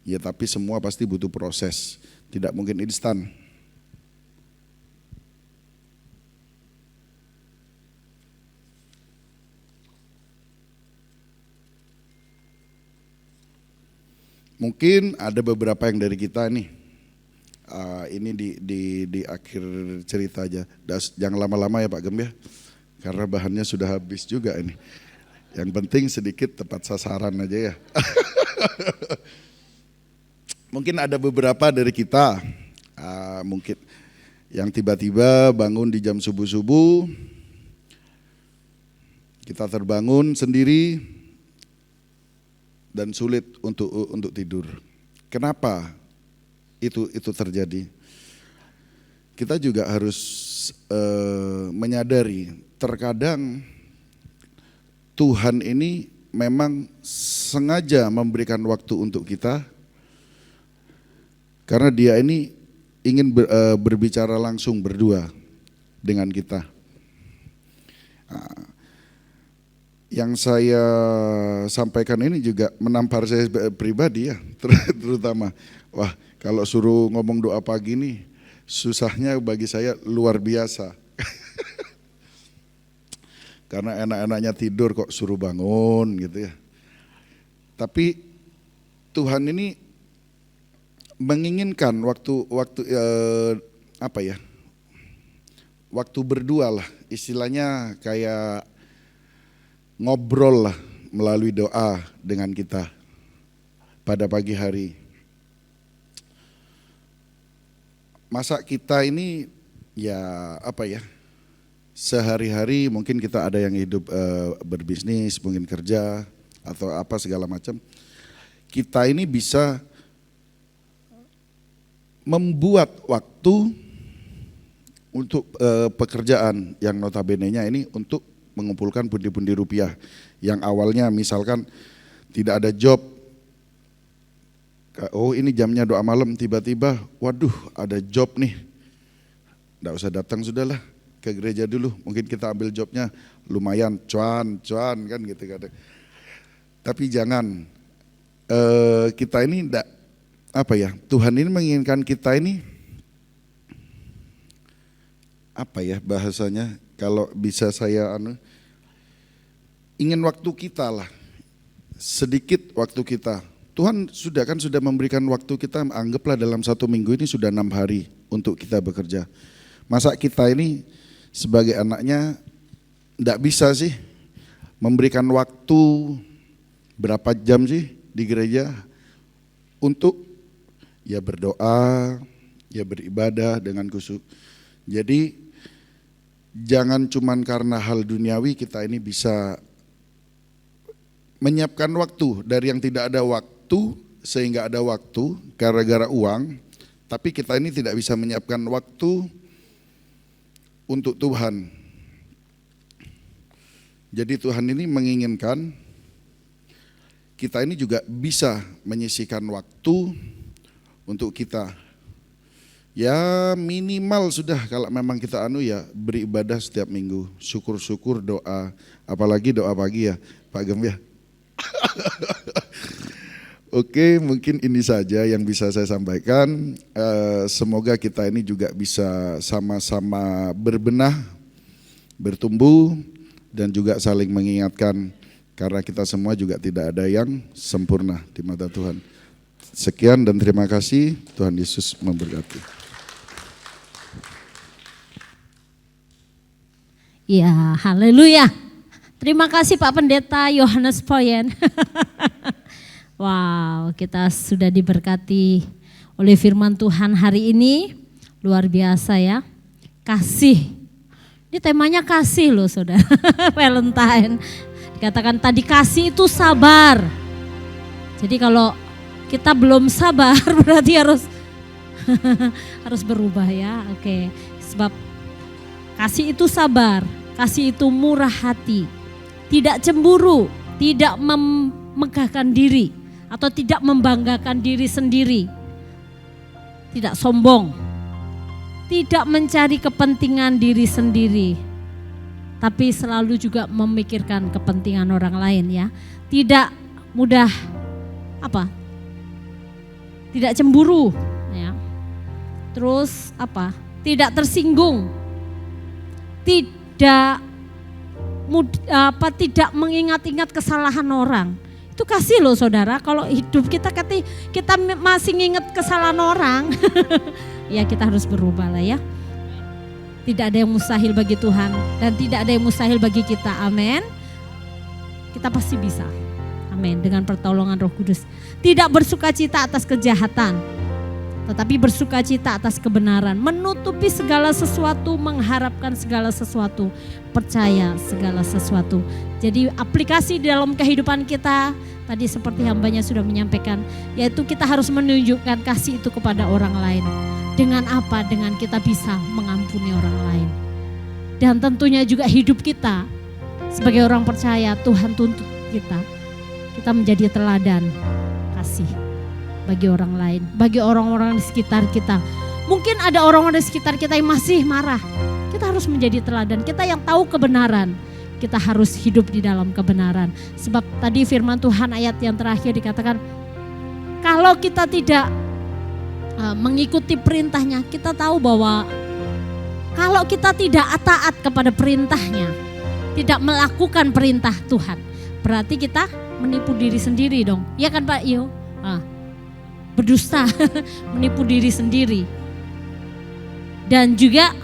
Ya tapi semua pasti butuh proses, tidak mungkin instan. Mungkin ada beberapa yang dari kita nih, ini di akhir cerita aja, jangan lama-lama ya Pak Gem ya. karena bahannya sudah habis juga ini. Yang penting sedikit tepat sasaran aja ya. Mungkin ada beberapa dari kita, mungkin yang tiba-tiba bangun di jam subuh-subuh, kita terbangun sendiri dan sulit untuk tidur. Kenapa itu terjadi? Kita juga harus menyadari terkadang Tuhan ini memang sengaja memberikan waktu untuk kita karena Dia ini ingin berbicara langsung berdua dengan kita. Yang saya sampaikan ini juga menampar saya pribadi ya, terutama. Wah, kalau suruh ngomong doa pagi nih, susahnya bagi saya luar biasa. Karena enak-enaknya tidur kok suruh bangun gitu ya. Tapi Tuhan ini menginginkan waktu waktu berdua lah, istilahnya kayak ngobrol lah melalui doa dengan kita pada pagi hari. Masa kita ini sehari-hari mungkin kita ada yang hidup berbisnis, mungkin kerja atau apa segala macam. Kita ini bisa membuat waktu untuk pekerjaan yang notabene-nya ini untuk mengumpulkan pundi-pundi rupiah. Yang awalnya misalkan tidak ada job, oh ini jamnya doa malam, tiba-tiba waduh ada job nih, nggak usah datang sudahlah ke gereja dulu, mungkin kita ambil jobnya lumayan cuan kan gitu kadang. Tapi jangan, kita ini enggak, Tuhan ini menginginkan kita ini bahasanya, kalau bisa saya ingin waktu kita lah, sedikit waktu kita. Tuhan sudah memberikan waktu kita, anggaplah dalam 1 minggu ini sudah 6 hari untuk kita bekerja. Masa kita ini sebagai anaknya enggak bisa sih memberikan waktu berapa jam sih di gereja untuk ya berdoa, ya beribadah dengan khusyuk. Jadi jangan cuman karena hal duniawi kita ini bisa menyiapkan waktu dari yang tidak ada waktu sehingga ada waktu gara-gara uang, tapi kita ini tidak bisa menyiapkan waktu untuk Tuhan. Jadi Tuhan ini menginginkan kita ini juga bisa menyisihkan waktu untuk kita. Ya minimal sudah kalau memang kita beribadah setiap minggu, syukur-syukur doa, apalagi doa pagi ya Pak Gem ya. Oke, mungkin ini saja yang bisa saya sampaikan. Semoga kita ini juga bisa sama-sama berbenah, bertumbuh, dan juga saling mengingatkan. Karena kita semua juga tidak ada yang sempurna di mata Tuhan. Sekian dan terima kasih, Tuhan Yesus memberkati. Ya, haleluya. Terima kasih Pak Pendeta Yohanes Poyen. Wow, kita sudah diberkati oleh firman Tuhan hari ini. Luar biasa ya. Kasih. Ini temanya kasih loh saudara. Valentine. Dikatakan tadi kasih itu sabar. Jadi kalau kita belum sabar berarti harus berubah ya. Oke. Sebab kasih itu sabar. Kasih itu murah hati. Tidak cemburu. Tidak memegahkan diri. Atau tidak membanggakan diri sendiri, tidak sombong, tidak mencari kepentingan diri sendiri, tapi selalu juga memikirkan kepentingan orang lain ya. Tidak mudah tidak cemburu ya. Terus tidak tersinggung, tidak mengingat-ingat kesalahan orang. Itu kasih loh saudara. Kalau hidup kita masih nginget kesalahan orang, ya kita harus berubah lah ya. Tidak ada yang mustahil bagi Tuhan dan tidak ada yang mustahil bagi kita. Amin. Kita pasti bisa. Amin. Dengan pertolongan Roh Kudus. Tidak bersukacita atas kejahatan, tetapi bersukacita atas kebenaran. Menutupi segala sesuatu, mengharapkan segala sesuatu, percaya segala sesuatu. Jadi aplikasi di dalam kehidupan kita, tadi seperti hambanya sudah menyampaikan, yaitu kita harus menunjukkan kasih itu kepada orang lain. Dengan apa? Dengan kita bisa mengampuni orang lain. Dan tentunya juga hidup kita sebagai orang percaya, Tuhan tuntut kita menjadi teladan kasih bagi orang lain, bagi orang-orang di sekitar kita. Mungkin ada orang-orang di sekitar kita yang masih marah. Kita harus menjadi teladan. Kita yang tahu kebenaran, kita harus hidup di dalam kebenaran. Sebab tadi firman Tuhan ayat yang terakhir dikatakan, kalau kita tidak mengikuti perintahnya, kita tahu bahwa kalau kita tidak taat kepada perintahnya, tidak melakukan perintah Tuhan, berarti kita menipu diri sendiri dong. Ya kan Pak Iyo? Berdusta, menipu diri sendiri. Dan juga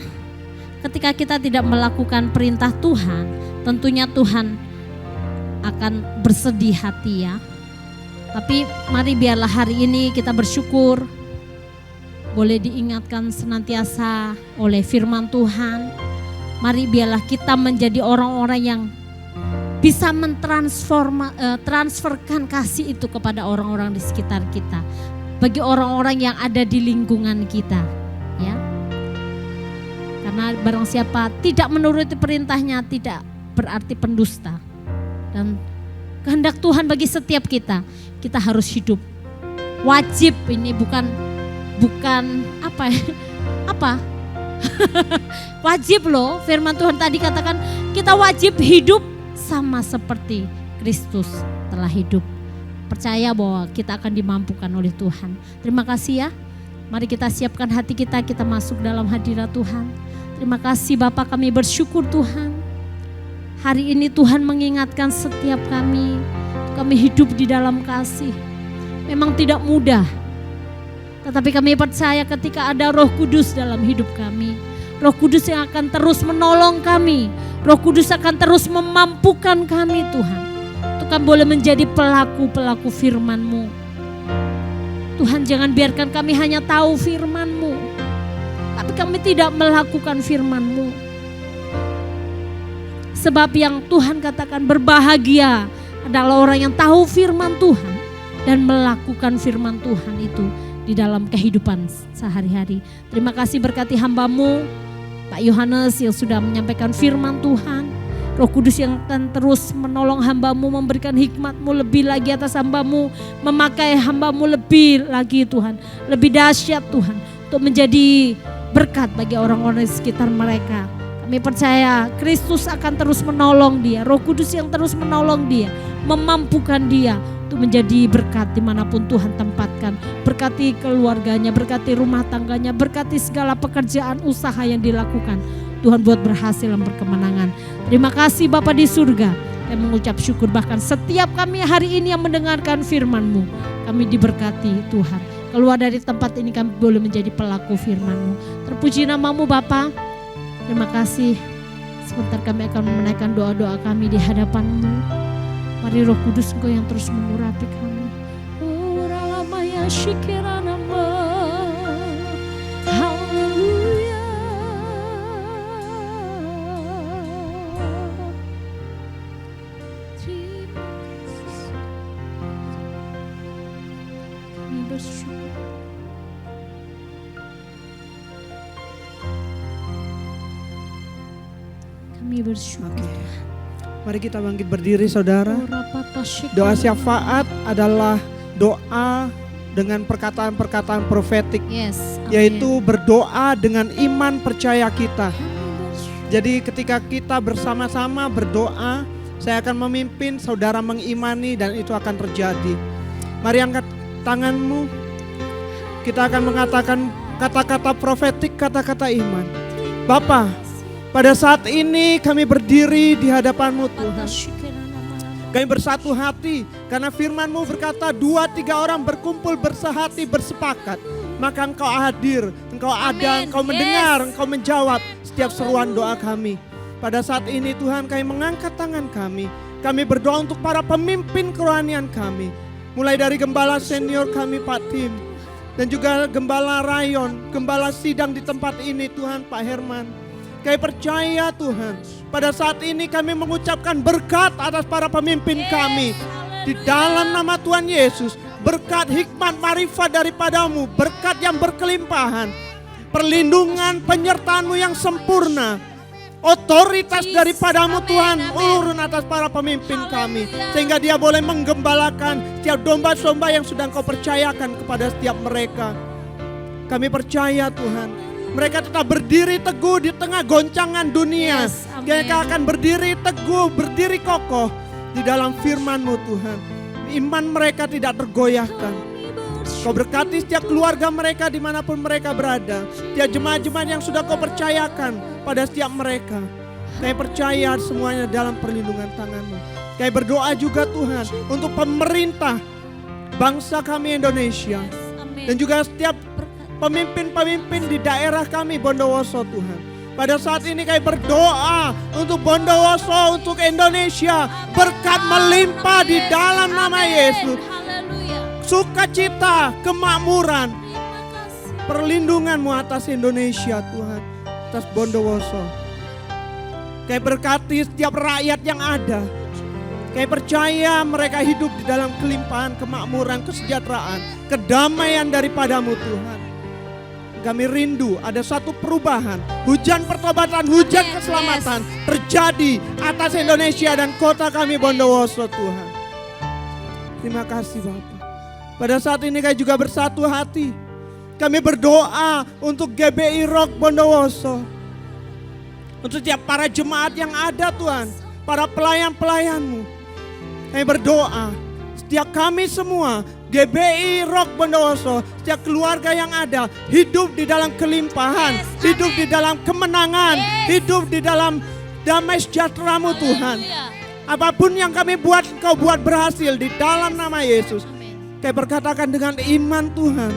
ketika kita tidak melakukan perintah Tuhan, tentunya Tuhan akan bersedih hati ya. Tapi mari biarlah hari ini kita bersyukur, boleh diingatkan senantiasa oleh firman Tuhan. Mari biarlah kita menjadi orang-orang yang bisa transferkan kasih itu kepada orang-orang di sekitar kita, bagi orang-orang yang ada di lingkungan kita, ya. Karena barang siapa tidak menuruti perintahnya tidak berarti pendusta. Dan kehendak Tuhan bagi setiap kita harus hidup. Wajib, ini bukan apa? Wajib loh, firman Tuhan tadi katakan kita wajib hidup sama seperti Kristus telah hidup. Percaya bahwa kita akan dimampukan oleh Tuhan. Terima kasih ya. Mari kita siapkan hati kita masuk dalam hadirat Tuhan. Terima kasih Bapak, kami bersyukur Tuhan. Hari ini Tuhan mengingatkan setiap kami hidup di dalam kasih. Memang tidak mudah. Tetapi kami percaya ketika ada Roh Kudus dalam hidup kami, Roh Kudus yang akan terus menolong kami, Roh Kudus akan terus memampukan kami Tuhan. Untuk kami boleh menjadi pelaku-pelaku firman-Mu. Tuhan, jangan biarkan kami hanya tahu firman-Mu, tapi kami tidak melakukan firman-Mu. Sebab yang Tuhan katakan berbahagia adalah orang yang tahu firman Tuhan dan melakukan firman Tuhan itu di dalam kehidupan sehari-hari. Terima kasih, berkati hamba-Mu Pak Yohanes yang sudah menyampaikan firman Tuhan. Roh Kudus yang akan terus menolong hamba-Mu, memberikan hikmat-Mu lebih lagi atas hamba-Mu, memakai hamba-Mu lebih lagi Tuhan, lebih dahsyat Tuhan, untuk menjadi berkat bagi orang-orang di sekitar mereka. Kami percaya Kristus akan terus menolong dia, Roh Kudus yang terus menolong dia, memampukan dia untuk menjadi berkat dimanapun Tuhan tempatkan. Berkati keluarganya, berkati rumah tangganya, berkati segala pekerjaan usaha yang dilakukan. Tuhan buat berhasil dan berkemenangan. Terima kasih Bapa di surga. Kami mengucap syukur, bahkan setiap kami hari ini yang mendengarkan firman-Mu, kami diberkati Tuhan. Keluar dari tempat ini kami boleh menjadi pelaku firman-Mu. Terpuji nama-Mu Bapa. Terima kasih. Sebentar kami akan menaikkan doa-doa kami di hadapan-Mu. Mari Roh Kudus Engkau yang terus mengurapi kami. Uralamaya shikiranama. Haleluya. Terima kasih. Kami bersyukur. Kami bersyukur. Mari kita bangkit berdiri saudara. Doa syafaat adalah doa dengan perkataan-perkataan profetik. Yes, yaitu berdoa dengan iman percaya kita. Jadi ketika kita bersama-sama berdoa, saya akan memimpin, saudara mengimani dan itu akan terjadi. Mari angkat tanganmu. Kita akan mengatakan kata-kata profetik, kata-kata iman. Bapa, pada saat ini kami berdiri di hadapan-Mu Tuhan. Kami bersatu hati karena firman-Mu berkata 2-3 orang berkumpul bersehati bersepakat. Maka Engkau hadir, Engkau ada, Amin. Engkau mendengar, Yes. Engkau menjawab setiap seruan doa kami. Pada saat ini Tuhan kami mengangkat tangan kami. Kami berdoa untuk para pemimpin kerohanian kami. Mulai dari gembala senior kami Pak Tim. Dan juga gembala rayon, gembala sidang di tempat ini Tuhan Pak Herman. Kami percaya Tuhan, pada saat ini kami mengucapkan berkat atas para pemimpin kami. Di dalam nama Tuhan Yesus, berkat hikmat marifat daripadamu, berkat yang berkelimpahan, perlindungan penyertaan-Mu yang sempurna, otoritas daripadamu Tuhan urun atas para pemimpin kami. Sehingga dia boleh menggembalakan setiap domba-domba yang sudah Kau percayakan kepada setiap mereka. Kami percaya Tuhan, mereka tetap berdiri teguh di tengah goncangan dunia. Yes, amin. Mereka akan berdiri teguh, berdiri kokoh di dalam firman-Mu Tuhan. Iman mereka tidak tergoyahkan. Kau berkati setiap keluarga mereka dimanapun mereka berada. Setiap jemaat-jemaat yang sudah Kau percayakan pada setiap mereka. Kami percaya semuanya dalam perlindungan tangan-Mu. Kami berdoa juga Tuhan untuk pemerintah bangsa kami Indonesia. Dan juga setiap pemimpin-pemimpin di daerah kami Bondowoso Tuhan. Pada saat ini kami berdoa untuk Bondowoso, untuk Indonesia. Berkat melimpah di dalam nama Yesus. Sukacita, kemakmuran, perlindungan-Mu atas Indonesia Tuhan, atas Bondowoso. Kami berkati setiap rakyat yang ada. Kami percaya mereka hidup di dalam kelimpahan, kemakmuran, kesejahteraan, kedamaian daripadamu Tuhan. Kami rindu ada satu perubahan, hujan pertobatan, hujan keselamatan terjadi atas Indonesia dan kota kami Bondowoso Tuhan. Terima kasih Bapak. Pada saat ini kami juga bersatu hati. Kami berdoa untuk GBI Rock Bondowoso. Untuk setiap para jemaat yang ada Tuhan, para pelayan-pelayan-Mu. Kami berdoa, setiap kami semua, GBI Rock Bondowoso, setiap keluarga yang ada, hidup di dalam kelimpahan, hidup di dalam kemenangan, hidup di dalam damai sejahtera-Mu Tuhan. Apapun yang kami buat, Kau buat berhasil di dalam nama Yesus. Kami berkatakan dengan iman Tuhan,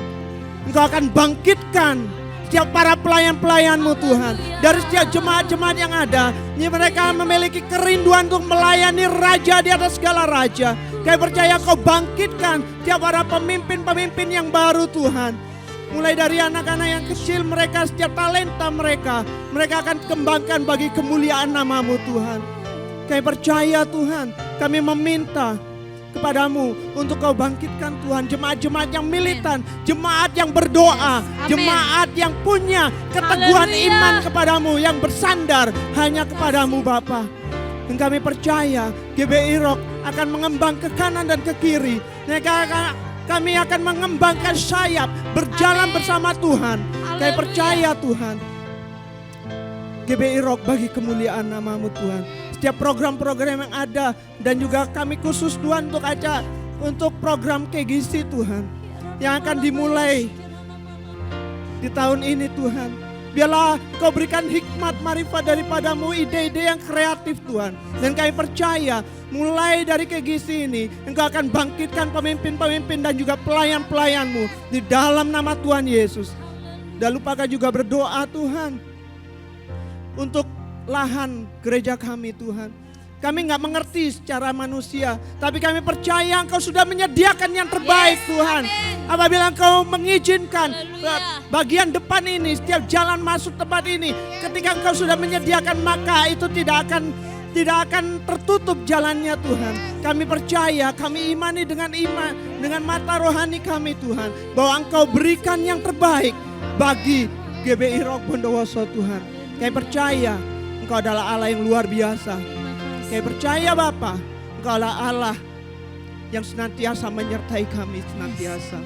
Engkau akan bangkitkan setiap para pelayan-pelayan-Mu Tuhan. Dari setiap jemaat-jemaat yang ada, mereka memiliki kerinduan untuk melayani Raja di atas segala Raja. Kami percaya Kau bangkitkan setiap para pemimpin-pemimpin yang baru Tuhan. Mulai dari anak-anak yang kecil, mereka setiap talenta mereka akan kembangkan bagi kemuliaan nama-Mu Tuhan. Kami percaya Tuhan, kami meminta kepadamu untuk Kau bangkitkan Tuhan jemaat-jemaat yang militan, jemaat yang berdoa, jemaat yang punya keteguhan iman kepadamu, yang bersandar hanya kepadamu Bapa. Dan kami percaya GBI Rock akan mengembang ke kanan dan ke kiri. Kami akan mengembangkan sayap, berjalan bersama Tuhan. Kami percaya Tuhan, GBI Rock bagi kemuliaan nama-Mu Tuhan. Setiap program-program yang ada dan juga kami khusus Tuhan untuk program KGC Tuhan yang akan dimulai di tahun ini Tuhan. Biarlah Kau berikan hikmat marifat daripadamu, ide-ide yang kreatif Tuhan. Dan kami percaya mulai dari KGC ini Engkau akan bangkitkan pemimpin-pemimpin dan juga pelayan-pelayan-Mu di dalam nama Tuhan Yesus. Dan lupakan juga berdoa Tuhan untuk lahan gereja kami Tuhan. Kami nggak mengerti secara manusia, tapi kami percaya Engkau sudah menyediakan yang terbaik Tuhan. Apabila Engkau mengizinkan bagian depan ini, setiap jalan masuk tempat ini, ketika Engkau sudah menyediakan, maka itu tidak akan tertutup jalannya Tuhan. Kami percaya, kami imani dengan mata rohani kami Tuhan, bahwa Engkau berikan yang terbaik bagi GBI Rock Bondowoso Tuhan. Kami percaya Engkau adalah Allah yang luar biasa. Kami percaya Bapa, Engkau adalah Allah yang senantiasa menyertai kami senantiasa.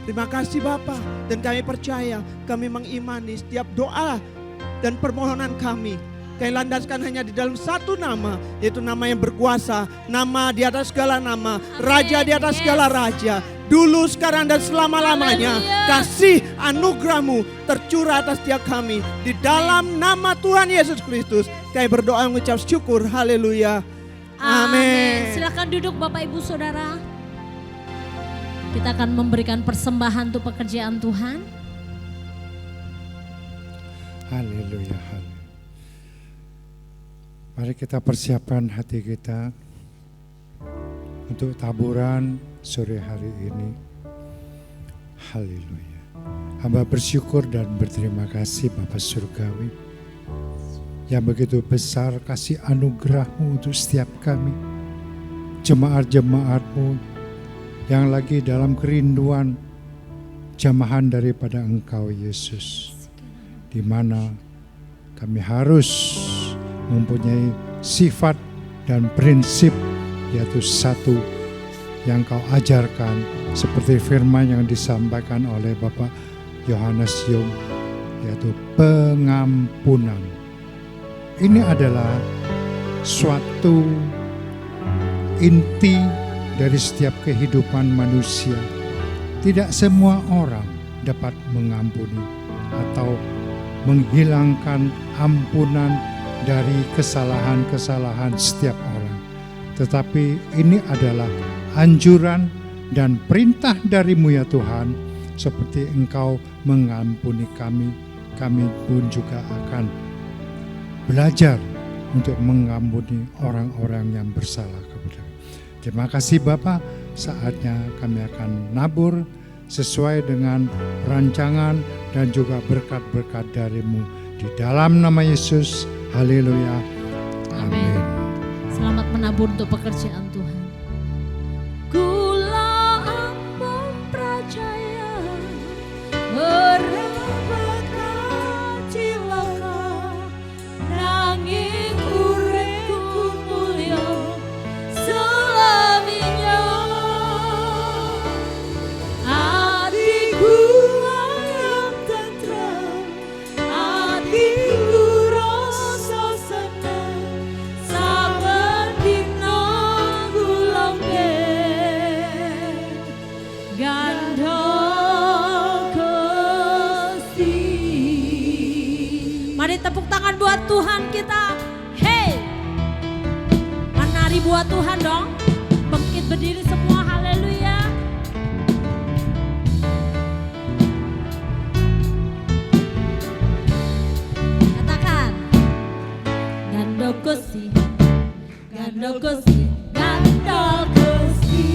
Terima kasih Bapa, dan kami percaya, kami mengimani setiap doa dan permohonan kami. Kami landaskan hanya di dalam satu nama, yaitu nama yang berkuasa, nama di atas segala nama, Raja di atas segala raja. Dulu, sekarang, dan selama-lamanya kasih anugerah-Mu tercurah atas setiap kami. Di dalam nama Tuhan Yesus Kristus kami berdoa mengucap syukur. Haleluya. Amin. Silakan duduk Bapak Ibu Saudara. Kita akan memberikan persembahan untuk pekerjaan Tuhan. Haleluya. Haleluya, haleluya. Mari kita persiapkan hati kita untuk taburan sore hari ini. Haleluya. Hamba bersyukur dan berterima kasih Bapa Surgawi yang begitu besar kasih anugerah-Mu untuk setiap kami. Jemaat-jemaat-Mu yang lagi dalam kerinduan jamahan daripada Engkau Yesus, di mana kami harus mempunyai sifat dan prinsip, yaitu satu yang Kau ajarkan seperti firman yang disampaikan oleh Bapak Yohanes Yung, yaitu pengampunan. Ini adalah suatu inti dari setiap kehidupan manusia. Tidak semua orang dapat mengampuni atau menghilangkan ampunan dari kesalahan-kesalahan setiap orang. Tetapi ini adalah anjuran dan perintah dari-Mu ya Tuhan, seperti Engkau mengampuni kami, kami pun juga akan belajar untuk mengampuni orang-orang yang bersalah kepada kami. Terima kasih Bapa, saatnya kami akan nabur sesuai dengan rancangan dan juga berkat-berkat dari-Mu. Di dalam nama Yesus, haleluya, amin. Selamat menabur untuk pekerjaan Tuhan. Kula ampun percaya Berbakat cilaka nanging uripku mulya selaminya. Hatiku ayam tentrem, hatiku rasa seneng, saben dina kula gandha Gusti. Mari tepuk tangan buat Tuhan kita. Hey, menari buat Tuhan dong. Bangkit berdiri semua, haleluya. Katakan, gandha Gusti, gandha Gusti, gandha Gusti.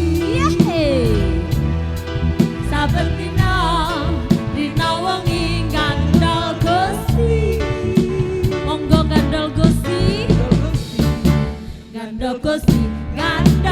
Yeay. Saben dina wengi gandal Gusti. Monggo gandal Gusti, gandal Gusti, gandal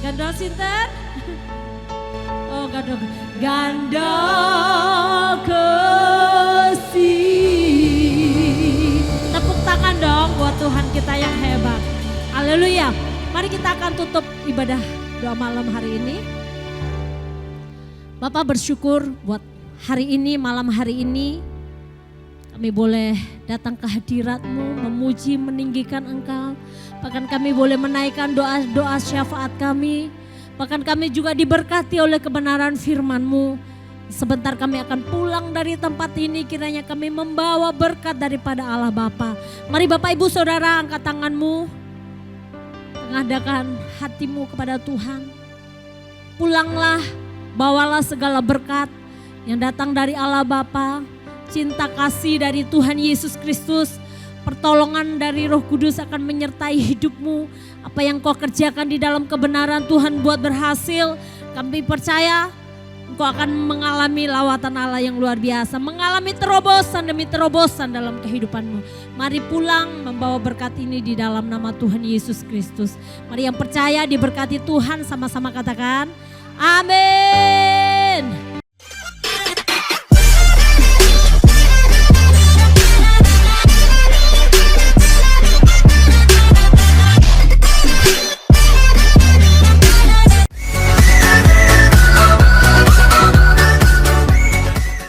Gandol sinten? Oh, gandol. Ganda kasih. Tepuk tangan dong buat Tuhan kita yang hebat. Haleluya. Mari kita akan tutup ibadah doa malam hari ini. Bapak bersyukur buat hari ini, malam hari ini. Kami boleh datang ke hadirat-Mu, memuji, meninggikan Engkau. Bahkan kami boleh menaikkan doa-doa syafaat kami. Bahkan kami juga diberkati oleh kebenaran firman-Mu. Sebentar kami akan pulang dari tempat ini, kiranya kami membawa berkat daripada Allah Bapa. Mari Bapak Ibu Saudara angkat tanganmu, tengadahkan hatimu kepada Tuhan. Pulanglah, bawalah segala berkat yang datang dari Allah Bapa, cinta kasih dari Tuhan Yesus Kristus, pertolongan dari Roh Kudus akan menyertai hidupmu. Apa yang kau kerjakan di dalam kebenaran Tuhan buat berhasil. Kami percaya engkau akan mengalami lawatan Allah yang luar biasa, mengalami terobosan demi terobosan dalam kehidupanmu. Mari pulang membawa berkat ini di dalam nama Tuhan Yesus Kristus. Mari yang percaya diberkati Tuhan, sama-sama katakan amin.